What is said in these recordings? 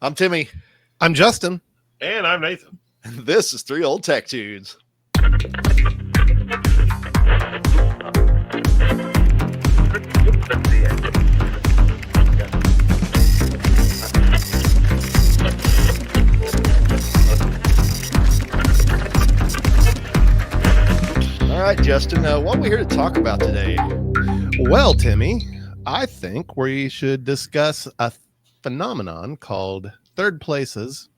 I'm Timmy. I'm Justin. And I'm Nathan. And this is Three Old Tech Tunes. All right, Justin, what are we here to talk about today? Well, Timmy, I think we should discuss a phenomenon called third places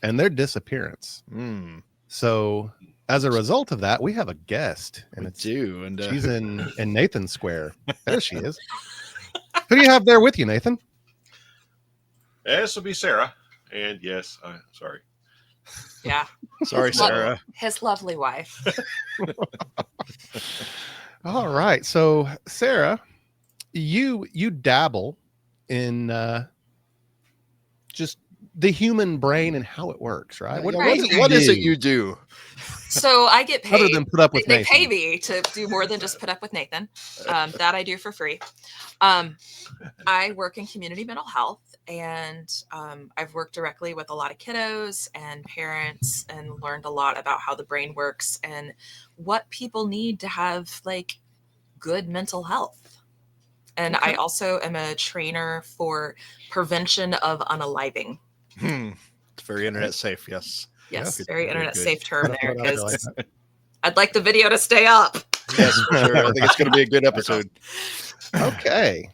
and their disappearance. So, as a result of that, we have a guest, and she's in Nathan Square. There she is. Who do you have there with you, Nathan? This will be Sara, and yes, sorry. Yeah. Sorry, Sara. His lovely wife. All right. So, Sara, you dabble in just the human brain and how it works, right? What is it you do? So I get paid. Other than put up with they Nathan. pay me to do more than just put up with Nathan. That I do for free. I work in community mental health, and I've worked directly with a lot of kiddos and parents and learned a lot about how the brain works and what people need to have like good mental health. And I also am a trainer for prevention of unaliving. It's very internet safe, yes. Yes, Yeah, very internet safe term there, I because like that. I'd like the video to stay up. Yes, for sure. I think it's going to be a good episode. Okay.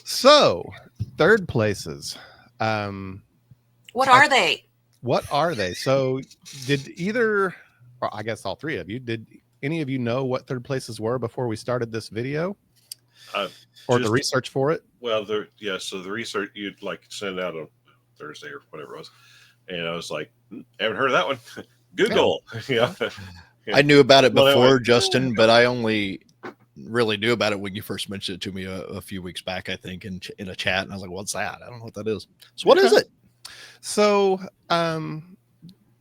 So, third places. What are they? What are they? So, did either, or I guess all three of you, did any of you know what third places were before we started this video? Or the research for it? Well, so the research you'd like send out on Thursday or whatever it was. And I was like, haven't heard of that one. Google. Yeah. I knew about it Well, before, anyway. Justin, but I only really knew about it when you first mentioned it to me a few weeks back, I think, in a chat. And I was like, what's that? I don't know what that is. So what is it? So,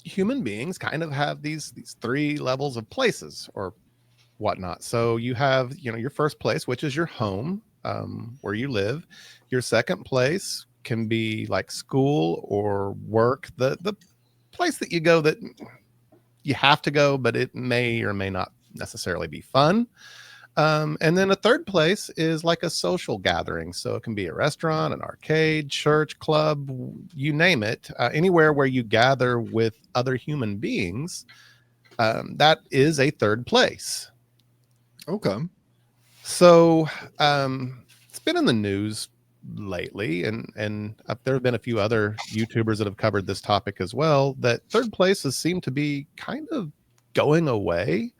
human beings kind of have these three levels of places or whatnot. So you have, your first place, which is your home, where you live. Your second place can be like school or work, the place that you go that you have to go, but it may or may not necessarily be fun. And then a third place is like a social gathering. So it can be a restaurant, an arcade, church, club, you name it, anywhere where you gather with other human beings. That is a third place. Okay. So it's been in the news lately, and there have been a few other YouTubers that have covered this topic as well, that third places seem to be kind of going away.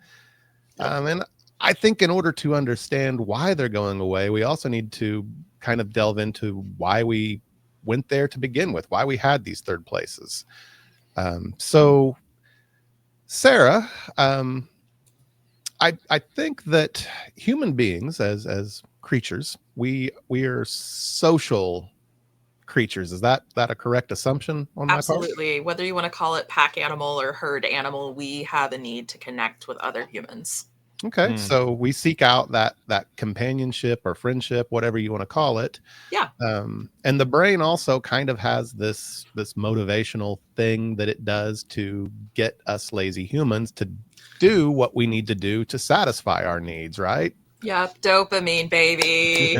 And I think in order to understand why they're going away, we also need to kind of delve into why we went there to begin with, why we had these third places. So, Sara, I think that human beings as creatures, we are social creatures. Is that a correct assumption on my part? Absolutely. Whether you want to call it pack animal or herd animal, we have a need to connect with other humans. Okay. So we seek out that companionship or friendship, whatever you want to call it. Yeah. And the brain also kind of has this motivational thing that it does to get us lazy humans to do what we need to do to satisfy our needs, right? Yep. Dopamine, baby.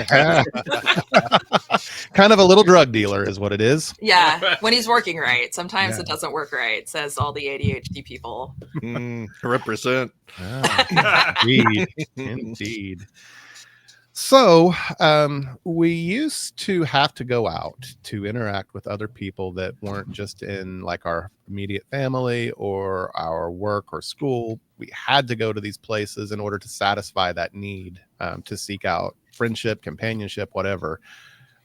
Kind of a little drug dealer is what it is. Yeah. When he's working right. Sometimes it doesn't work right, says all the ADHD people. Represent. Indeed. So we used to have to go out to interact with other people that weren't just in like our immediate family or our work or school. We had to go to these places in order to satisfy that need, to seek out friendship, companionship, whatever.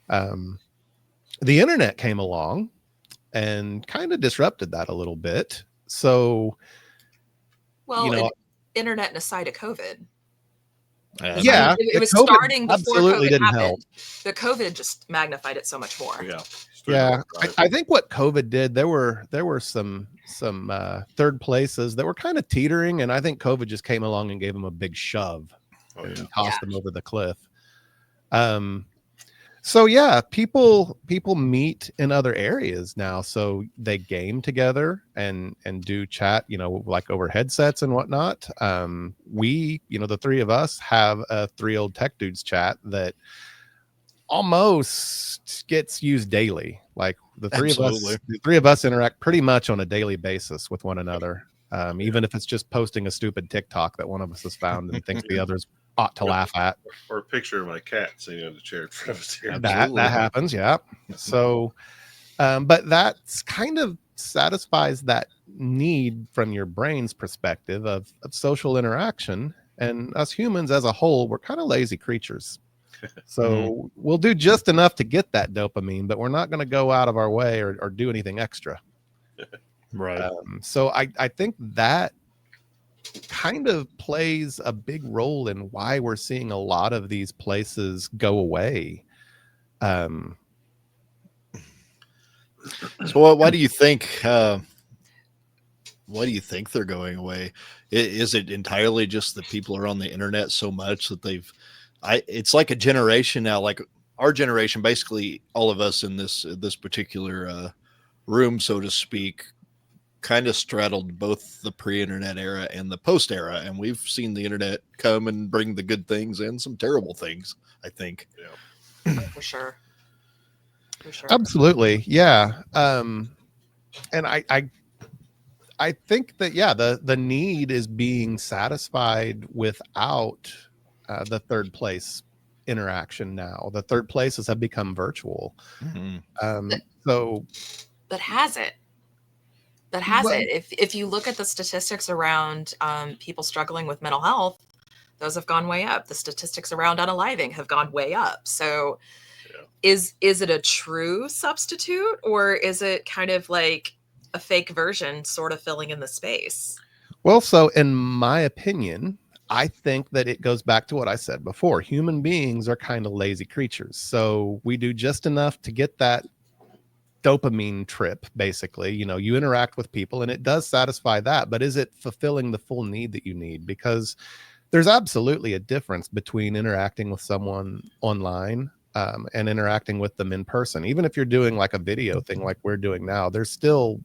The internet came along and kind of disrupted that a little bit. So, well, internet aside of COVID. Yeah, it was starting before absolutely COVID didn't happened. help. The COVID just magnified it so much more. Yeah. I think what COVID did, there were some third places that were kind of teetering, and I think COVID just came along and gave them a big shove and tossed them over the cliff. So yeah, people meet in other areas now. So they game together and do chat, like over headsets and whatnot. We, the three of us have a three old tech dudes chat that almost gets used daily. Like the three of us interact pretty much on a daily basis with one another. Even if it's just posting a stupid TikTok that one of us has found and thinks the others ought to laugh at. Or a picture of my cat sitting on the chair in front of us here. That happens, yeah. So, but that's kind of satisfies that need from your brain's perspective of social interaction. And us humans as a whole, we're kind of lazy creatures. So we'll do just enough to get that dopamine, but we're not going to go out of our way or do anything extra. Right. So I think that kind of plays a big role in why we're seeing a lot of these places go away. So why do you think? Why do you think they're going away? Is it entirely just that people are on the internet so much that it's like a generation now, like our generation, basically all of us in this particular room, so to speak, kind of straddled both the pre-internet era and the post era, and we've seen the internet come and bring the good things and some terrible things, I think. Yeah. For sure. Absolutely. Yeah. And I think that, yeah, the need is being satisfied without the third place interaction now. The third places have become virtual. That has it. If you look at the statistics around people struggling with mental health, those have gone way up. The statistics around unaliving have gone way up. So is it a true substitute, or is it kind of like a fake version sort of filling in the space? Well, so in my opinion, I think that it goes back to what I said before. Human beings are kind of lazy creatures. So we do just enough to get that dopamine trip, basically. You interact with people and it does satisfy that, but is it fulfilling the full need that you need? Because there's absolutely a difference between interacting with someone online and interacting with them in person. Even if you're doing like a video thing like we're doing now, there's still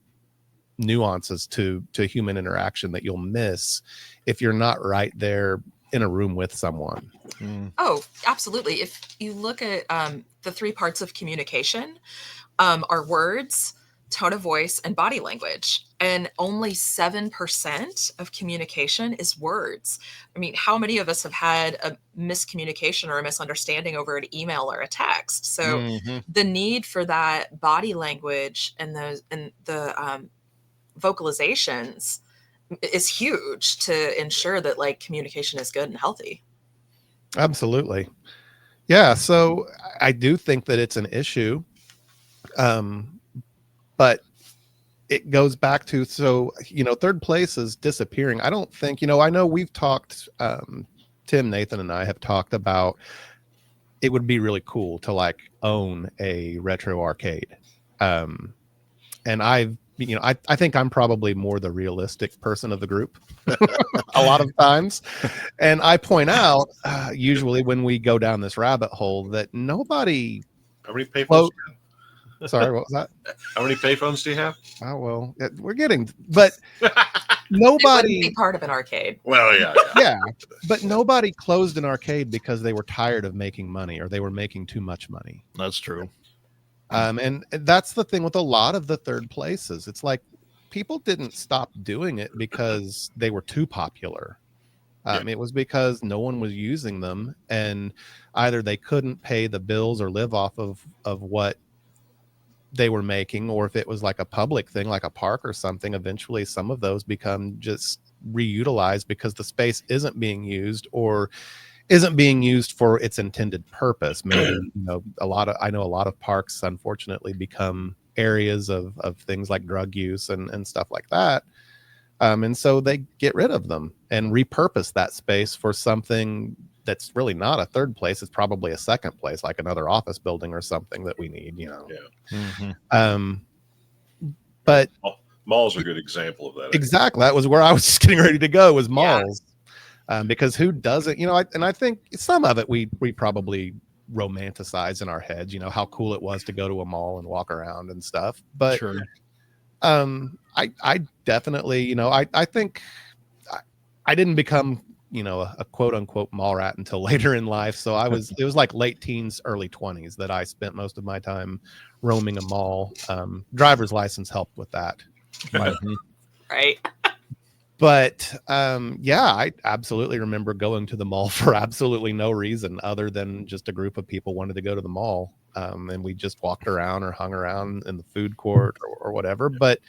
nuances to human interaction that you'll miss if you're not right there in a room with someone. Oh, absolutely. If you look at the three parts of communication, are words, tone of voice, and body language. And only 7% of communication is words. I mean, how many of us have had a miscommunication or a misunderstanding over an email or a text? So the need for that body language and the vocalizations is huge to ensure that like communication is good and healthy. Absolutely. Yeah. So I do think that it's an issue. But it goes back to, third place is disappearing. I don't think, I know we've talked, Tim, Nathan, and I have talked about it would be really cool to like own a retro arcade. And I think I'm probably more the realistic person of the group a lot of times. And I point out, usually when we go down this rabbit hole, that nobody. How many payphones? Sorry, what was that? How many payphones do you have? Oh, well, we're getting, but nobody be part of an arcade. Well, yeah, but nobody closed an arcade because they were tired of making money or they were making too much money. That's true. And that's the thing with a lot of the third places. It's like people didn't stop doing it because they were too popular. It was because no one was using them, and either they couldn't pay the bills or live off of what they were making, or if it was like a public thing like a park or something, eventually some of those become just reutilized because the space isn't being used or isn't being used for its intended purpose. Maybe I know a lot of parks unfortunately become areas of things like drug use and stuff like that, and so they get rid of them and repurpose that space for something that's really not a third place. It's probably a second place, like another office building or something that we need, But malls are a good example of that. Exactly. That was where I was just getting ready to go, was malls. Because who doesn't, and I think some of it we probably romanticize in our heads, how cool it was to go to a mall and walk around and stuff. But Sure. I definitely, I think I didn't become, a quote unquote mall rat until later in life. So it was like late teens, early 20s that I spent most of my time roaming a mall. Driver's license helped with that. Right. But yeah, I absolutely remember going to the mall for absolutely no reason other than just a group of people wanted to go to the mall. And we just walked around or hung around in the food court or whatever. But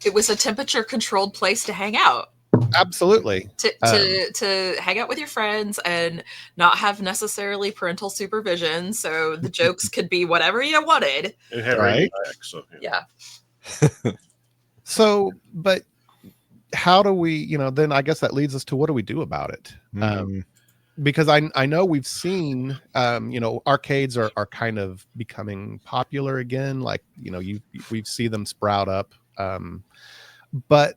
it was a temperature controlled place to hang out. Absolutely. To hang out with your friends and not have necessarily parental supervision. So the jokes could be whatever you wanted. It had Right. back, so Yeah. So, but how do we, then I guess that leads us to what do we do about it? Because I know we've seen, arcades are kind of becoming popular again. Like, we've seen them sprout up. But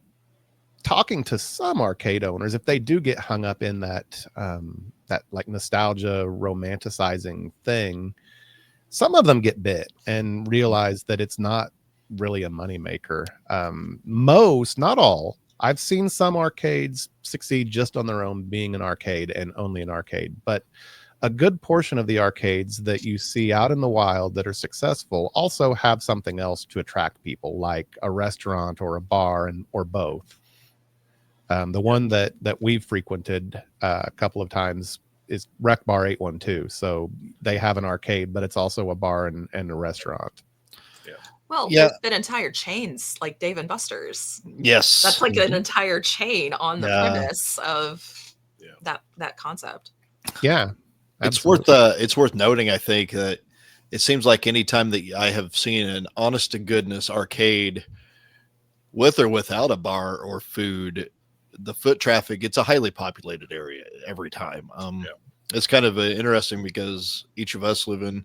talking to some arcade owners, if they do get hung up in that like nostalgia romanticizing thing, some of them get bit and realize that it's not really a moneymaker. Most, not all. I've seen some arcades succeed just on their own being an arcade and only an arcade, but a good portion of the arcades that you see out in the wild that are successful also have something else to attract people, like a restaurant or a bar or both. The one that we've frequented a couple of times is Rec Bar 812. So they have an arcade, but it's also a bar and a restaurant. Yeah. Well, there's been entire chains like Dave and Buster's. Yes. That's like an entire chain on the premise of that concept. Yeah. Absolutely. It's worth noting, I think, that it seems like any time that I have seen an honest to goodness arcade with or without a bar or food, the foot traffic, it's a highly populated area every time. It's kind of interesting because each of us live in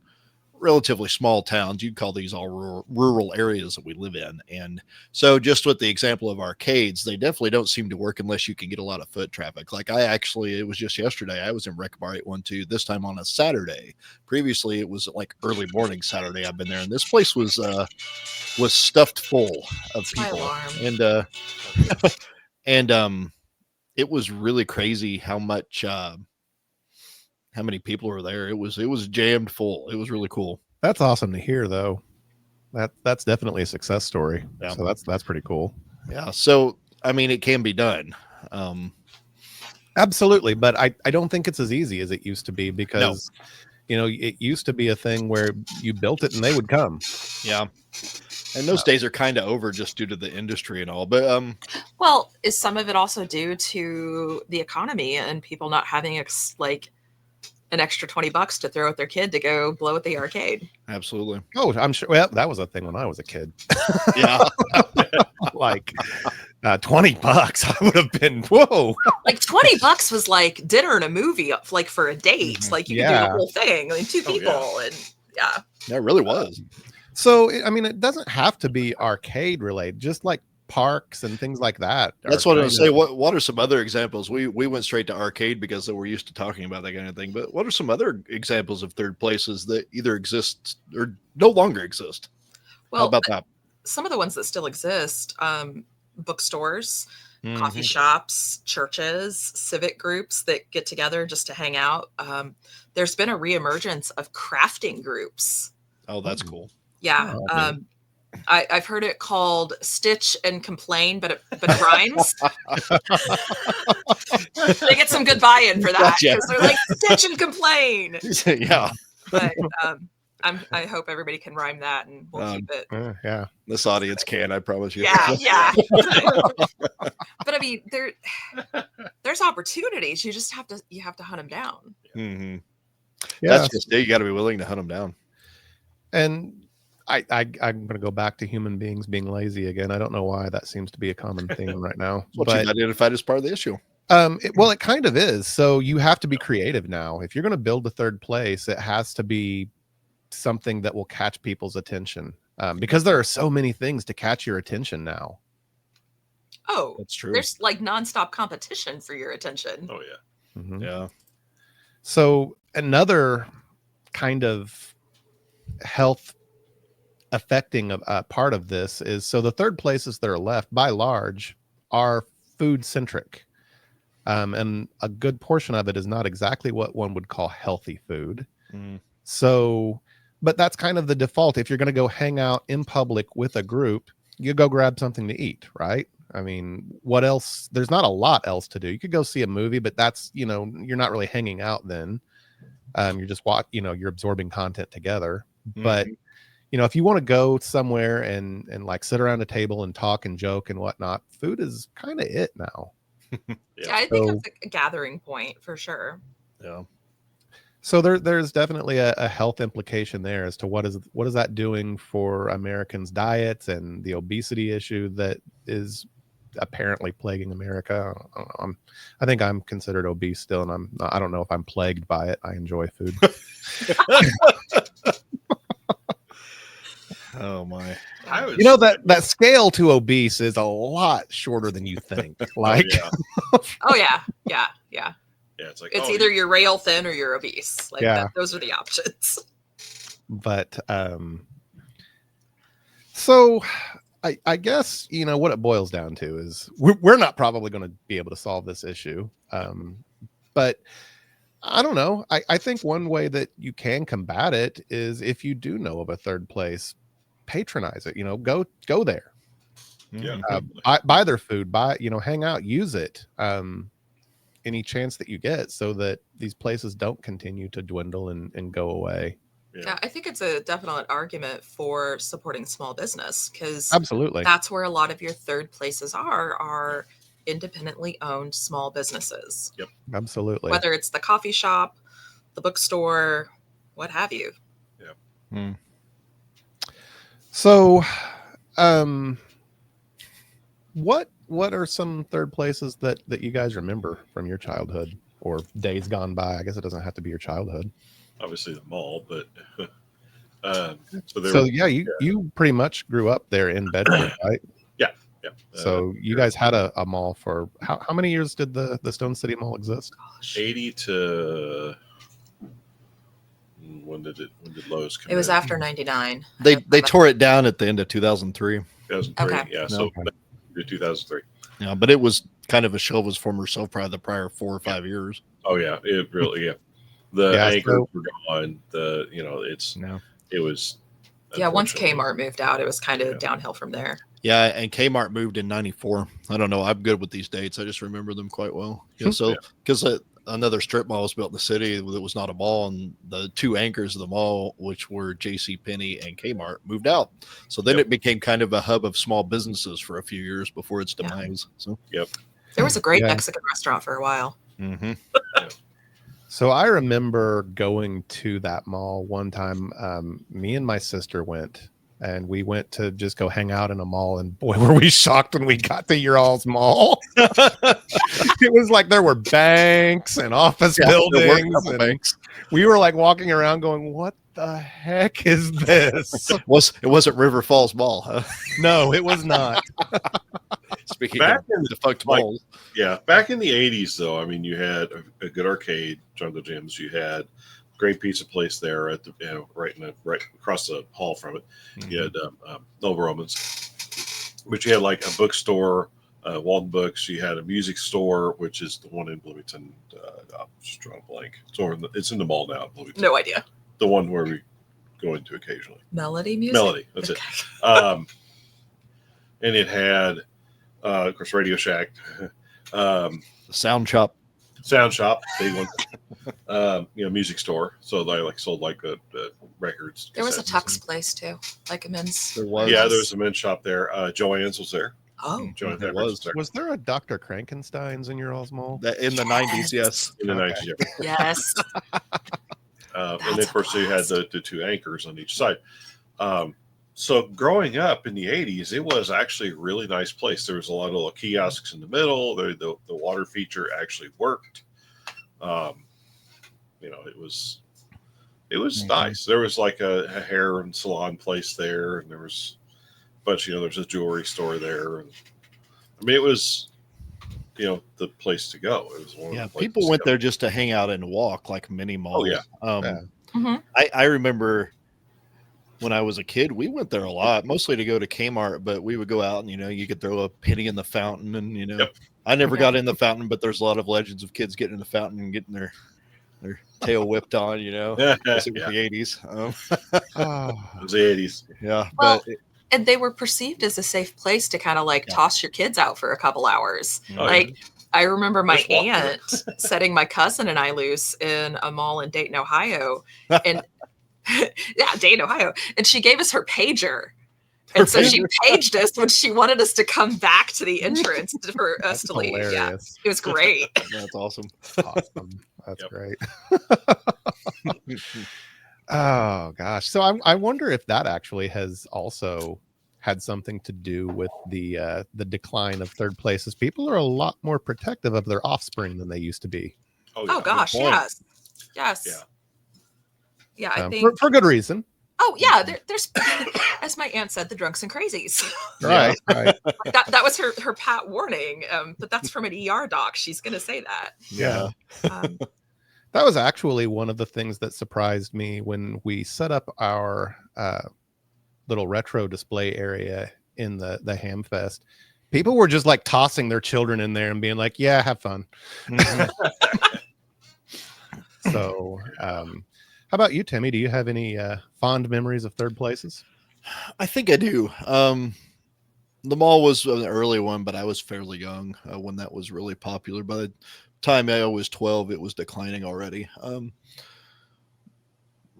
relatively small towns. You'd call these all rural areas that we live in. And so just with the example of arcades, they definitely don't seem to work unless you can get a lot of foot traffic. Like it was just yesterday, I was in Rec Bar 812, this time on a Saturday. Previously, it was like early morning Saturday I've been there, and this place was stuffed full of people. And it was really crazy how many people were there. It was jammed full. It was really cool. That's awesome to hear, though. That's definitely a success story. Yeah. So that's pretty cool. Yeah. So I mean, it can be done. Absolutely, but I don't think it's as easy as it used to be because it used to be a thing where you built it and they would come. Yeah. And those days are kind of over just due to the industry and all. But well, is some of it also due to the economy and people not having an extra $20 to throw at their kid to go blow at the arcade? Absolutely. Oh, I'm sure. Well, that was a thing when I was a kid. Yeah. Like $20, I would have been whoa. Like $20 was like dinner and a movie, like for a date. Like you could do the whole thing, like two people, and that really was. So I mean, it doesn't have to be arcade related. Just like parks and things like that. That's what I was saying. What are some other examples? We went straight to arcade because we're used to talking about that kind of thing. But what are some other examples of third places that either exist or no longer exist? Well, how about that? Some of the ones that still exist, bookstores, coffee shops, churches, civic groups that get together just to hang out. There's been a reemergence of crafting groups. Oh, that's cool. Yeah. I've heard it called Stitch and Complain, but it rhymes. They get some good buy-in for that because they're like Stitch and Complain. Yeah. But I hope everybody can rhyme that, and we'll keep it. Yeah, this audience can. I promise you. Yeah. But I mean, there's opportunities. You just have to hunt them down. Mm-hmm. Yeah, that's just it. You got to be willing to hunt them down. And I'm going to go back to human beings being lazy again. I don't know why that seems to be a common theme right now. What you've identified as part of the issue. It kind of is. So you have to be creative now. If you're going to build a third place, it has to be something that will catch people's attention. Because there are so many things to catch your attention now. Oh, that's true. There's like nonstop competition for your attention. Oh yeah. Mm-hmm. Yeah. So another kind of health affecting a part of this is, so the third places that are left by large are food centric. And a good portion of it is not exactly what one would call healthy food. Mm. So, but that's kind of the default. If you're going to go hang out in public with a group, you go grab something to eat, right? I mean, what else? There's not a lot else to do. You could go see a movie, but that's, you're not really hanging out then. You're just you're absorbing content together. But if you want to go somewhere and like sit around a table and talk and joke and whatnot, food is kind of it now. Yeah, I think it's a gathering point for sure. Yeah. So there's definitely a health implication there as to what is that doing for Americans' diets and the obesity issue that is apparently plaguing America. I don't know. I think I'm considered obese still, and I don't know if I'm plagued by it. I enjoy food. Oh my! That scale to obese is a lot shorter than you think. Like, oh yeah. Yeah, it's like it's either you're rail thin or you're obese. Like those are the options. But so I guess what it boils down to is we're not probably going to be able to solve this issue. But I don't know. I think one way that you can combat it is if you do know of a third place, patronize it. Go there. Yeah, buy their food. Hang out, use it. Any chance that you get, so that these places don't continue to dwindle and go away. Yeah, I think it's a definite argument for supporting small business, because absolutely that's where a lot of your third places are independently owned small businesses. Yep, absolutely. Whether it's the coffee shop, the bookstore, what have you. Yeah. So, what are some third places that you guys remember from your childhood or days gone by? I guess it doesn't have to be your childhood. Obviously the mall, but you pretty much grew up there in Bedford, right? Yeah. So you guys had a mall for how many years did the Stone City Mall exist? 80 to when did Lowe's come? It was after 99. They tore it down at the end of 2003. 2003, okay. Yeah. So 2003. Yeah, but it was kind of a show of his former self probably the prior 4 or 5 years. Oh yeah, it really The anchors were gone. It was. Yeah, once Kmart moved out, it was kind of downhill from there. Yeah, and Kmart moved in 94. I don't know. I'm good with these dates. I just remember them quite well. Yeah, so because another strip mall was built in the city that was not a mall, and the two anchors of the mall, which were JCPenney and Kmart, moved out. So then it became kind of a hub of small businesses for a few years before its demise. So there was a great Mexican restaurant for a while. Mm-hmm. So I remember going to that mall one time. Me and my sister went, and we went to just go hang out in a mall, and boy, were we shocked when we got to your all's mall. It was like there were banks and office buildings. And banks. We were like walking around going, what the heck is this? It wasn't River Falls Mall, huh? No, it was not. Speaking of defunct malls. Yeah, back in the 80s, though, I mean, you had a good arcade, Jungle Gyms. You had a great pizza place there at the right across the hall from it. Mm-hmm. You had Noble Romans, but you had like a bookstore, Walden Books. You had a music store, which is the one in Bloomington. I'm just drawing a blank. It's in the mall now. Bloomington. No idea. The one where we go into occasionally. Melody Music. Melody. That's it. And it had, of course, Radio Shack. Sound Shop, big one. Music store. So they sold the records. There was a tux place too, like a men's. There was. Yeah, there was a men's shop there. Joann's was there. Oh, Joann's was there. Was there a Dr. Krankenstein's in your all's mall? In the 90s, yes. In the 90s, yeah. Yes. And then, of course, you had the two anchors on each side. So growing up in the 80s, it was actually a really nice place. There was a lot of little kiosks in the middle. The water feature actually worked. It was nice. There was like a hair and salon place there, and there was a bunch. There's a jewelry store there. And I mean, it was the place to go. It was one of the places people went there just to hang out and walk, like mini malls. Oh yeah. Mhm. I remember when I was a kid, we went there a lot, mostly to go to Kmart, but we would go out and, you could throw a penny in the fountain and, Yep. I never Yeah. got in the fountain, but there's a lot of legends of kids getting in the fountain and getting their tail whipped on, because it was Yeah. the 80s. Oh, It was the 80s. Yeah, Well, but and they were perceived as a safe place to kind of like Yeah. toss your kids out for a couple hours. Oh, Like I remember my Just walk through aunt setting my cousin and I loose in a mall in Dayton, Ohio, and yeah, Dayton, Ohio, and she gave us her pager. And so she paged us when she wanted us to come back to the entrance for us to leave. Yeah, hilarious. it was great. that's awesome. Awesome. That's Yep. great. Oh gosh. So I wonder if that actually has also had something to do with the decline of third places. People are a lot more protective of their offspring than they used to be. Oh, Oh yeah. gosh, point. yes, yes, Yeah. yeah. I For think. good reason. Oh yeah, there's, as my aunt said, the drunks and crazies. Right. Right. Like that was her pat warning. But that's from an ER doc. She's gonna say that. Yeah. Um, That was actually one of the things that surprised me when we set up our little retro display area in the Hamfest. People were just like tossing their children in there and being like, "Yeah, have fun." Mhm. So, how about you, Timmy? Do you have any fond memories of third places? I think I do. The mall was an early one, but I was fairly young when that was really popular. By the time I was 12, it was declining already.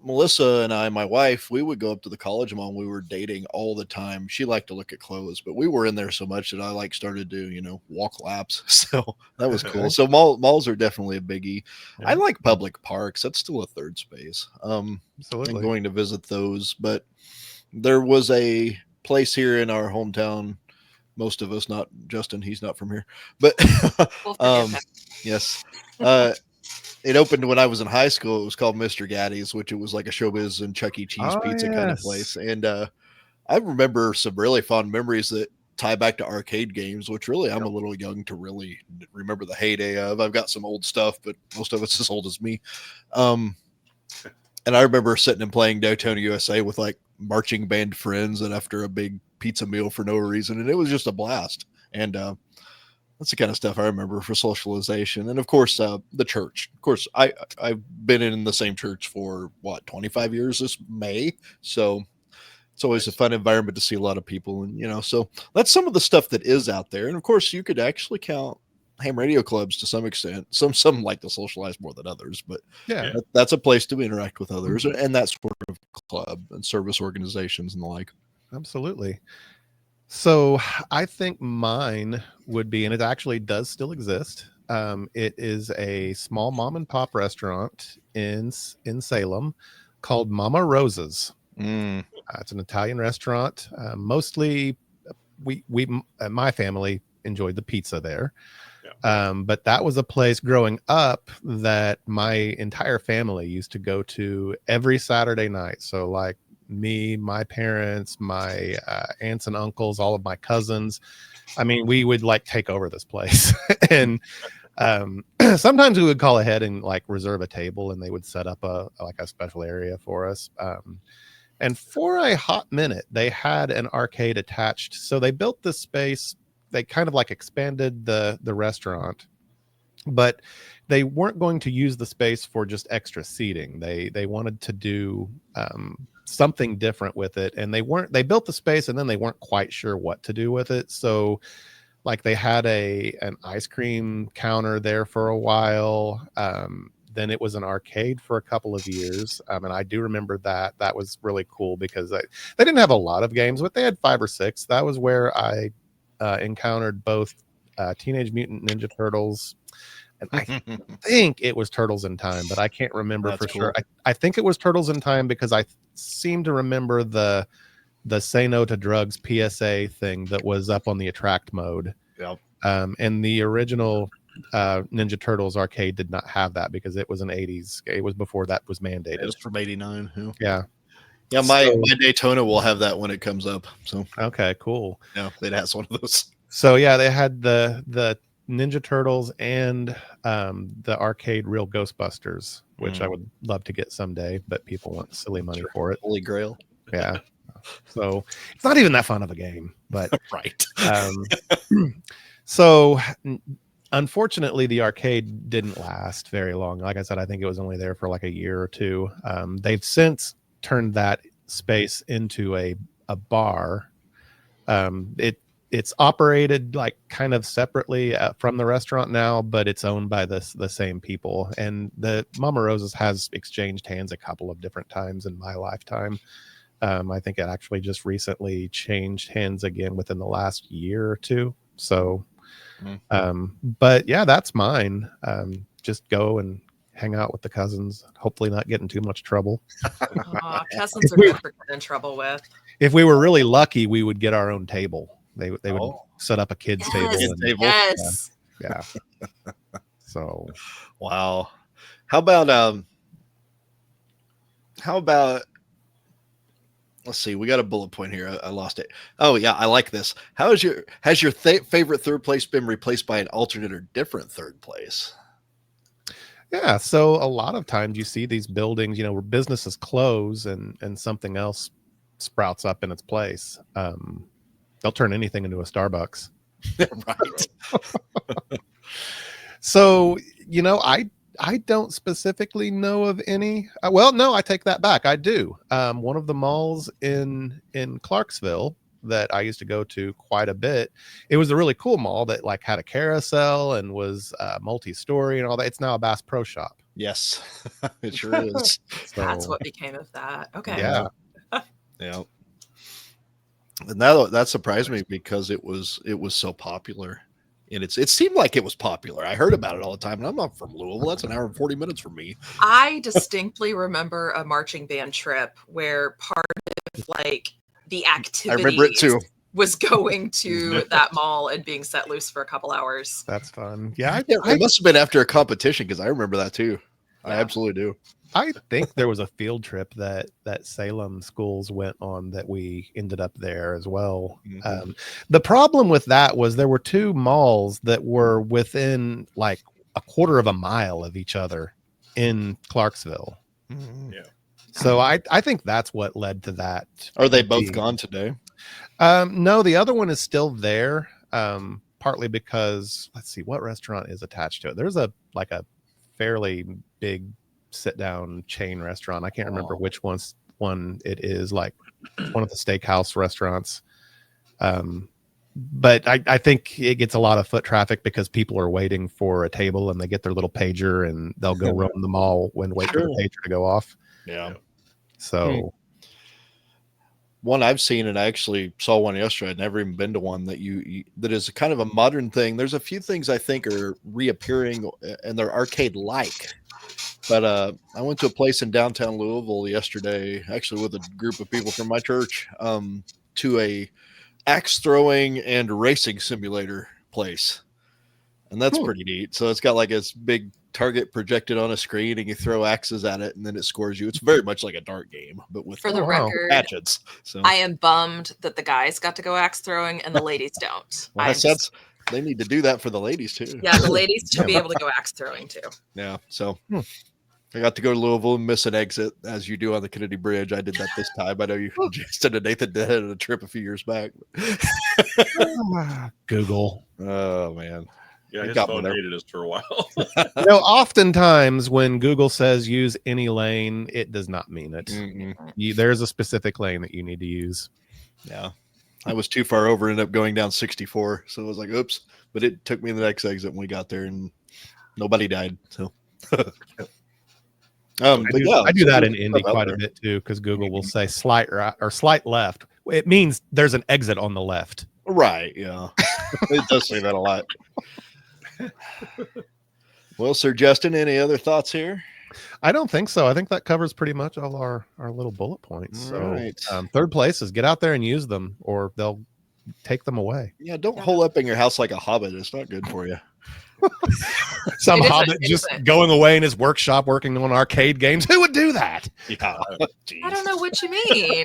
Melissa and I, my wife, we would go up to the college mall. We were dating all the time. She liked to look at clothes, but we were in there so much that I started to, walk laps. So that was cool. Okay. So malls are definitely a biggie. Yeah. I like public parks. That's still a third space. And Absolutely. going to visit those. But there was a place here in our hometown. Most of us, not Justin, he's not from here, but we'll forgive him. yes. It opened when I was in high school. It was called Mr. Gaddy's, which it was like a showbiz and Chuck E. Cheese Oh, pizza kind of yes. place. And I remember some really fond memories that tie back to arcade games, which really I'm a little young to really remember the heyday of. I've got some old stuff, but most of it's as old as me. And I remember sitting and playing Daytona USA with like marching band friends and after a big pizza meal for no reason. And it was just a blast. And that's the kind of stuff I remember for socialization. And of course, the church. Of course, I've been in the same church for 25 years this May. So it's always a fun environment to see a lot of people. And, so that's some of the stuff that is out there. And of course, you could actually count ham radio clubs to some extent. Some like to socialize more than others, but Yeah. that's a place to interact with others and that sort of club and service organizations and the like. Absolutely. So I think mine would be, and it actually does still exist. It is a small mom and pop restaurant in Salem called Mama Rosa's. It's an Italian restaurant. Mostly, we my family enjoyed the pizza there. Yeah. But that was a place growing up that my entire family used to go to every Saturday night. So like me, my parents, my aunts and uncles, all of my cousins. I mean, we would like take over this place. And sometimes we would call ahead and like reserve a table and they would set up a special area for us. And for a hot minute, they had an arcade attached. So they built this space. They kind of like expanded the restaurant, but they weren't going to use the space for just extra seating. They wanted to do something different with it, and they built the space and then they weren't quite sure what to do with it. So like they had an ice cream counter there for a while. Then it was an arcade for a couple of years. And I do remember that was really cool because they didn't have a lot of games, but they had 5 or 6. That was where I encountered both Teenage Mutant Ninja Turtles, and I think it was Turtles in Time, but I can't remember for sure. I think it was Turtles in Time because I seem to remember the Say No to Drugs PSA thing that was up on the attract mode. Yep. And the original Ninja Turtles arcade did not have that because it was an 80s. It was before that was mandated. It was from 89. Yeah. Yeah, my Daytona will have that when it comes up. So okay, cool. yeah, it has one of those. So yeah, they had the Ninja Turtles and the arcade Real Ghostbusters, which I would love to get someday, but people want silly money for it. Holy Grail. Yeah. So it's not even that fun of a game, but Right. So unfortunately, the arcade didn't last very long. Like I said, I think it was only there for like a year or two. They've since turned that space into a bar. It's operated like kind of separately from the restaurant now, but it's owned by the same people. And the Mama Rosa's has exchanged hands a couple of different times in my lifetime. I think it actually just recently changed hands again within the last year or two. So, but yeah, that's mine. Just go and hang out with the cousins. Hopefully, not get in too much trouble. Cousins are good for getting in trouble with. If we were really lucky, we would get our own table. They would set up a kids table. Yes. Yeah. So, wow. How about let's see, we got a bullet point here. I lost it. Oh yeah, I like this. Has your favorite third place been replaced by an alternate or different third place? Yeah, so a lot of times you see these buildings, where businesses close and something else sprouts up in its place. They'll turn anything into a Starbucks. Right. So, I don't specifically know of any. Well, no, I take that back. I do. One of the malls in Clarksville that I used to go to quite a bit. It was a really cool mall that like had a carousel and was multi-story and all that. It's now a Bass Pro Shop. Yes, it sure is. So, That's what became of that. Okay. Yeah. Yeah. And that surprised me because it was so popular. And it seemed like it was popular. I heard about it all the time. And I'm not from Louisville. That's an hour and 40 minutes from me. I distinctly remember a marching band trip where part of like the activity I remember it too. Was going to that mall and being set loose for a couple hours. That's fun. Yeah. It must have been after a competition because I remember that too. Yeah. I absolutely do. I think there was a field trip that Salem schools went on that we ended up there as well. Mm-hmm. The problem with that was there were two malls that were within like a quarter of a mile of each other in Clarksville. Mm-hmm. Yeah. So I think that's what led to that. Are they both gone today? No, the other one is still there. Partly because let's see what restaurant is attached to it. There's a fairly big sit down chain restaurant. I can't remember which one it is, like one of the steakhouse restaurants. But I think it gets a lot of foot traffic because people are waiting for a table and they get their little pager and they'll go roam the mall when wait for the pager to go off. Yeah. So one I've seen, and I actually saw one yesterday. I'd never even been to one that that is kind of a modern thing. There's a few things I think are reappearing and they're arcade like. But I went to a place in downtown Louisville yesterday, actually with a group of people from my church, to a axe throwing and racing simulator place. And that's pretty neat. So it's got like this big target projected on a screen and you throw axes at it and then it scores you. It's very much like a dart game, but with for the record, hatchets. So I am bummed that the guys got to go axe throwing and the ladies don't. Well, they need to do that for the ladies too. Yeah, the ladies should be able to go axe throwing too. Yeah. So I got to go to Louisville and miss an exit as you do on the Kennedy Bridge. I did that this time. I know you Justin and Nathan did a trip a few years back. Google. Oh man. Yeah, his phone hated us for a while. Oftentimes when Google says use any lane, it does not mean it. Mm-hmm. There's a specific lane that you need to use. Yeah. I was too far over, ended up going down 64. So I was like, oops. But it took me to the next exit when we got there and nobody died. So I do that in Indy quite a bit too, because Google will say slight right or slight left. It means there's an exit on the left. Right. Yeah. It does say that a lot. Well, Sir Justin, any other thoughts here? I don't think so. I think that covers pretty much all our little bullet points. Right. So third place is get out there and use them or they'll take them away. Yeah. Don't hole up in your house like a hobbit. It's not good for you. Some It is hobbit just adjacent. going away in his workshop working on arcade games. Who would do that? Yeah. I don't know what you mean.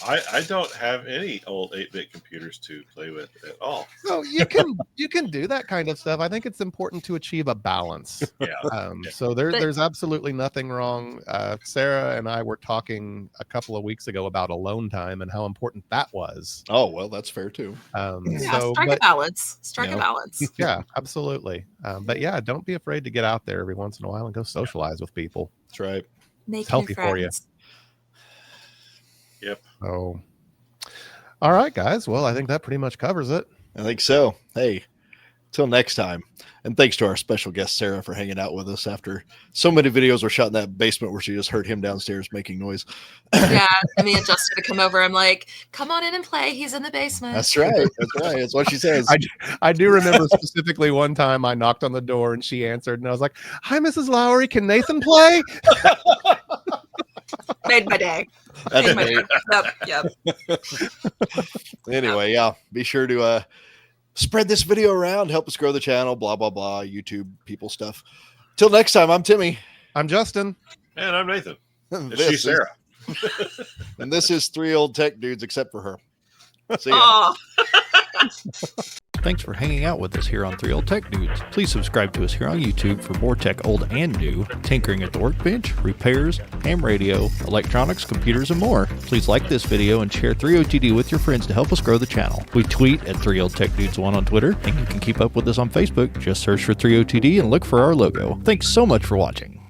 I don't have any old 8-bit computers to play with at all. So you can do that kind of stuff. I think it's important to achieve a balance. Yeah. So there's absolutely nothing wrong. Sarah and I were talking a couple of weeks ago about alone time and how important that was. Oh, well, that's fair too. Yeah, strike a balance. Strike a balance. Yeah, absolutely. But yeah, don't be afraid to get out there every once in a while and go socialize with people. That's right. Make It's healthy new for you. friends. Yep. Oh, all right, guys. Well, I think that pretty much covers it. I think so. Hey, till next time. And thanks to our special guest, Sarah, for hanging out with us after so many videos were shot in that basement where she just heard him downstairs making noise. Yeah, me and Justin to come over. I'm like, come on in and play. He's in the basement. That's right. That's right. That's what she says. I do remember specifically one time I knocked on the door and she answered, and I was like, "Hi, Mrs. Lowry. Can Nathan play?" Made my day. That's Made my it. day. Yep. Anyway, yeah, be sure to spread this video around, help us grow the channel, blah, blah, blah, YouTube people stuff. Till next time, I'm Timmy. I'm Justin. And I'm Nathan. And And she's Sarah. and this is Three Old Tech Dudes, except for her. See ya. Oh. Thanks for hanging out with us here on Three Old Tech Dudes. Please subscribe to us here on YouTube for more tech old and new, tinkering at the workbench, repairs, ham radio, electronics, computers, and more. Please like this video and share 3OTD with your friends to help us grow the channel. We tweet at 3 Old Tech Dudes 1 on Twitter, and you can keep up with us on Facebook. Just search for 3OTD and look for our logo. Thanks so much for watching.